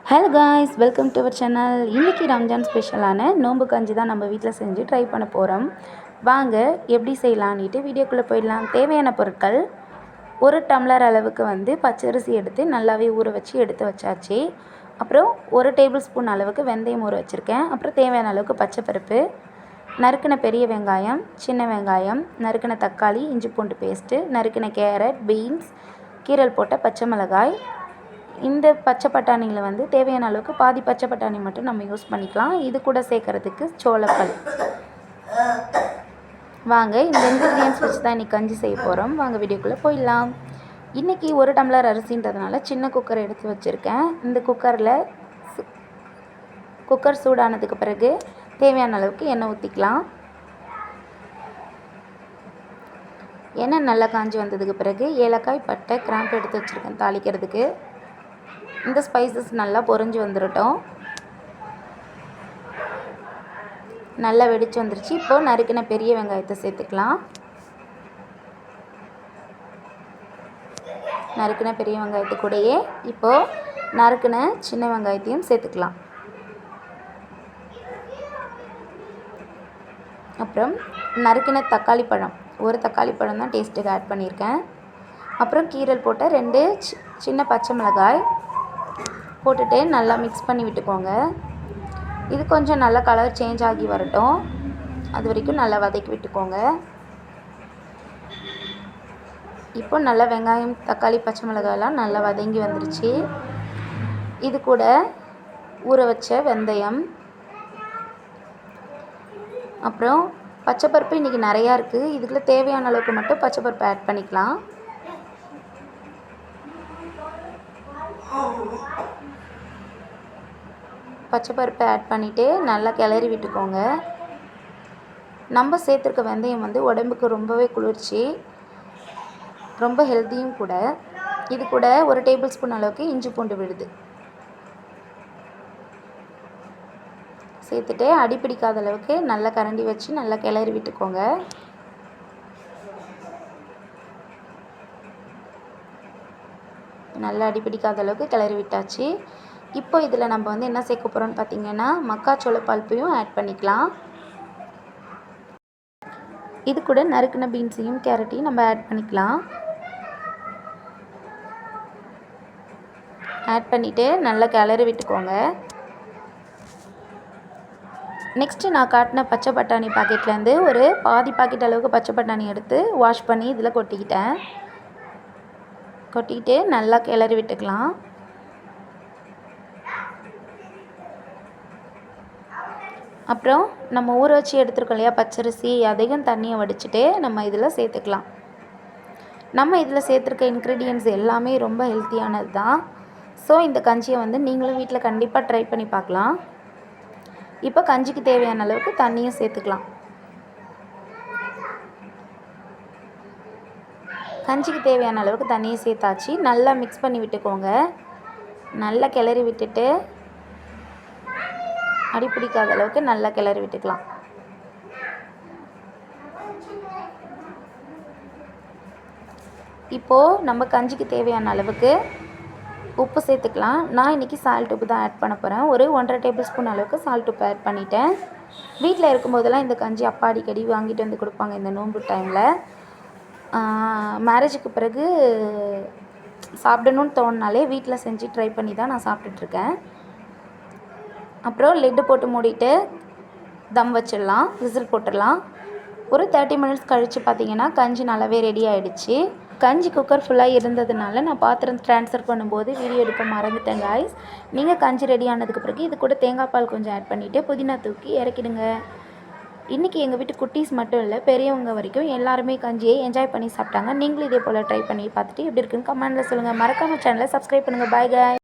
Hello guys, welcome to our channel. இன்றைக்கி ரம்ஜான் ஸ்பெஷலான நோம்பு கஞ்சி தான் நம்ம வீட்டில் செஞ்சு ட்ரை பண்ண போகிறோம். வாங்க எப்படி செய்யலான்ட்டு வீடியோக்குள்ளே போயிடலாம். தேவையான பொருட்கள்: ஒரு டம்ளர் அளவுக்கு பச்சரிசி எடுத்து நல்லாவே ஊற வச்சு எடுத்து வச்சாச்சு. அப்புறம் 1 டேபிள் ஸ்பூன் அளவுக்கு வெந்தயம் ஊற வச்சுருக்கேன். அப்புறம் தேவையான அளவுக்கு பச்சைப்பருப்பு, நறுக்கின பெரிய வெங்காயம், சின்ன வெங்காயம், நறுக்கின தக்காளி, இஞ்சி பூண்டு பேஸ்ட்டு, நறுக்கின கேரட், பீன்ஸ், கீரல் போட்ட பச்சை மிளகாய். இந்த பச்சை பட்டாணியில் தேவையான அளவுக்கு பாதி பச்சை பட்டாணி மட்டும் நம்ம யூஸ் பண்ணிக்கலாம். இது கூட சேர்க்குறதுக்கு சோளப்பல். வாங்க இந்த இன்க்ரீடியன்ஸ் வச்சு தான் இன்றைக்கி கஞ்சி செய்ய போகிறோம். வாங்க வீடியோக்குள்ளே போயிடலாம். இன்றைக்கி 1 டம்ளர் அரிசின்றதுனால சின்ன குக்கர் எடுத்து வச்சுருக்கேன். இந்த குக்கர் சூடானதுக்கு பிறகு தேவையான அளவுக்கு எண்ணெய் ஊற்றிக்கலாம். எண்ணெய் நல்லா காஞ்சி வந்ததுக்கு பிறகு ஏலக்காய், பட்டை, கிராம்பு எடுத்து வச்சுருக்கேன் தாளிக்கிறதுக்கு. இந்த ஸ்பைசஸ் நல்லா பொரிஞ்சு வந்துடட்டும். நல்லா வெடிச்சு வந்துருச்சு. இப்போது நறுக்கின பெரிய வெங்காயத்தை சேர்த்துக்கலாம். நறுக்கின பெரிய வெங்காயத்து கூடயே இப்போது நறுக்கின சின்ன வெங்காயத்தையும் சேர்த்துக்கலாம். அப்புறம் நறுக்கின தக்காளி பழம், ஒரு தக்காளி பழம் தான் டேஸ்ட்டுக்கு ஆட் பண்ணியிருக்கேன். அப்புறம் கீரல் போட்ட 2 சின்ன பச்சை மிளகாய் போட்டுட்டு நல்லா மிக்ஸ் பண்ணி விட்டுக்கோங்க. இது கொஞ்சம் நல்லா கலர் சேஞ்ச் ஆகி வரட்டும், அது வரைக்கும் நல்லா வதக்கி விட்டுக்கோங்க. இப்போ நல்லா வெங்காயம், தக்காளி, பச்சை மிளகாயெல்லாம் நல்லா வதங்கி வந்துருச்சு. இது கூட ஊற வச்ச வெந்தயம், அப்புறம் பச்சைப்பருப்பு இன்றைக்கி நிறையா இருக்குது. இதுக்குள்ளே தேவையான அளவுக்கு மட்டும் பச்சைப்பருப்பு ஆட் பண்ணிக்கலாம். பச்சைப்பருப்பை ஆட் பண்ணிவிட்டு நல்லா கிளறி விட்டுக்கோங்க. நம்ம சேர்த்துருக்க வெந்தயம் உடம்புக்கு ரொம்பவே குளிர்ச்சி, ரொம்ப ஹெல்த்தியும் கூட. இது கூட 1 டேபிள் ஸ்பூன் அளவுக்கு இஞ்சி பூண்டு விழுது சேர்த்துட்டு அடிப்பிடிக்காத அளவுக்கு நல்லா கரண்டி வச்சு நல்லா கிளறி விட்டுக்கோங்க. நல்லா அடிப்பிடிக்காத அளவுக்கு கிளறி விட்டாச்சு. இப்போ இதில் நம்ம என்ன சேர்க்க போகிறோம்னு பார்த்திங்கன்னா மக்காச்சோள பல்ப்பையும் ஆட் பண்ணிக்கலாம். இது கூட நறுக்கின பீன்ஸையும் கேரட்டையும் நம்ம ஆட் பண்ணிக்கலாம். ஆட் பண்ணிவிட்டு நல்லா கிளறி விட்டுக்கோங்க. நெக்ஸ்ட்டு நான் காட்டின பச்சை பட்டாணி பாக்கெட்லேருந்து ஒரு பாதி பாக்கெட் அளவுக்கு பச்சை பட்டாணி எடுத்து வாஷ் பண்ணி இதில் கொட்டிக்கிட்டு நல்லா கிளறி விட்டுக்கலாம். அப்புறம் நம்ம ஊற வச்சு எடுத்துருக்கோம் இல்லையா பச்சரிசி, அதையும் தண்ணியை வடிச்சிட்டு நம்ம இதில் சேர்த்துக்கலாம். நம்ம இதில் சேர்த்துருக்க இன்க்ரீடியன்ட்ஸ் எல்லாமே ரொம்ப ஹெல்த்தியானது தான். ஸோ இந்த கஞ்சியை நீங்களும் வீட்டில் கண்டிப்பாக ட்ரை பண்ணி பார்க்கலாம். இப்போ கஞ்சிக்கு தேவையான அளவுக்கு தண்ணியும் சேர்த்துக்கலாம். கஞ்சிக்கு தேவையான அளவுக்கு தண்ணியை சேர்த்தாச்சு. நல்லா மிக்ஸ் பண்ணி விட்டுக்கோங்க. நல்லா கிளறி விட்டுட்டு அடிப்பிடிக்காத அளவுக்கு நல்லா கிளறி விட்டுக்கலாம். இப்போது நம்ம கஞ்சிக்கு தேவையான அளவுக்கு உப்பு சேர்த்துக்கலாம். நான் இன்றைக்கி சால்ட் உப்பு தான் ஆட் பண்ண போகிறேன். ஒரு 1.5 டேபிள் ஸ்பூன் அளவுக்கு சால்ட் உப்பு ஆட் பண்ணிட்டேன். வீட்டில் இருக்கும்போதெல்லாம் இந்த கஞ்சி அப்பா அடிக்கடி வாங்கிட்டு வந்து கொடுப்பாங்க. இந்த நோன்பு டைமில் மேரேஜுக்கு பிறகு சாப்பிடணுன்னு தோணுனாலே வீட்டில் செஞ்சு ட்ரை பண்ணி தான் நான் சாப்பிட்டுட்ருக்கேன். அப்புறம் லிட்டு போட்டு மூடிட்டு தம் வச்சிடலாம், விசில் போட்டுடலாம். ஒரு 30 மினிட்ஸ் கழித்து பார்த்திங்கன்னா கஞ்சி நல்லாவே ரெடி ஆகிடுச்சு. கஞ்சி குக்கர் ஃபுல்லாக இருந்ததுனால நான் பாத்திரம் ட்ரான்ஸ்ஃபர் பண்ணும்போது வீடியோ எடுக்க மறந்துட்டேன் காய்ஸ். நீங்கள் கஞ்சி ரெடி ஆனதுக்கு பிறகு இது கூட தேங்காய் பால் கொஞ்சம் ஆட் பண்ணிவிட்டு புதினா தூக்கி இறக்கிடுங்க. இன்றைக்கி எங்கள் வீட்டு குட்டீஸ் மட்டும் இல்லை, பெரியவங்க வரைக்கும் எல்லாருமே கஞ்சியை என்ஜாய் பண்ணி சாப்பிட்டாங்க. நீங்களும் இதே போல் ட்ரை பண்ணி பார்த்துட்டு எப்படி இருக்குன்னு கமெண்ட்டில் சொல்லுங்கள். மறக்காமல் சேனலை சப்ஸ்கிரைப் பண்ணுங்கள். பாய் காய்.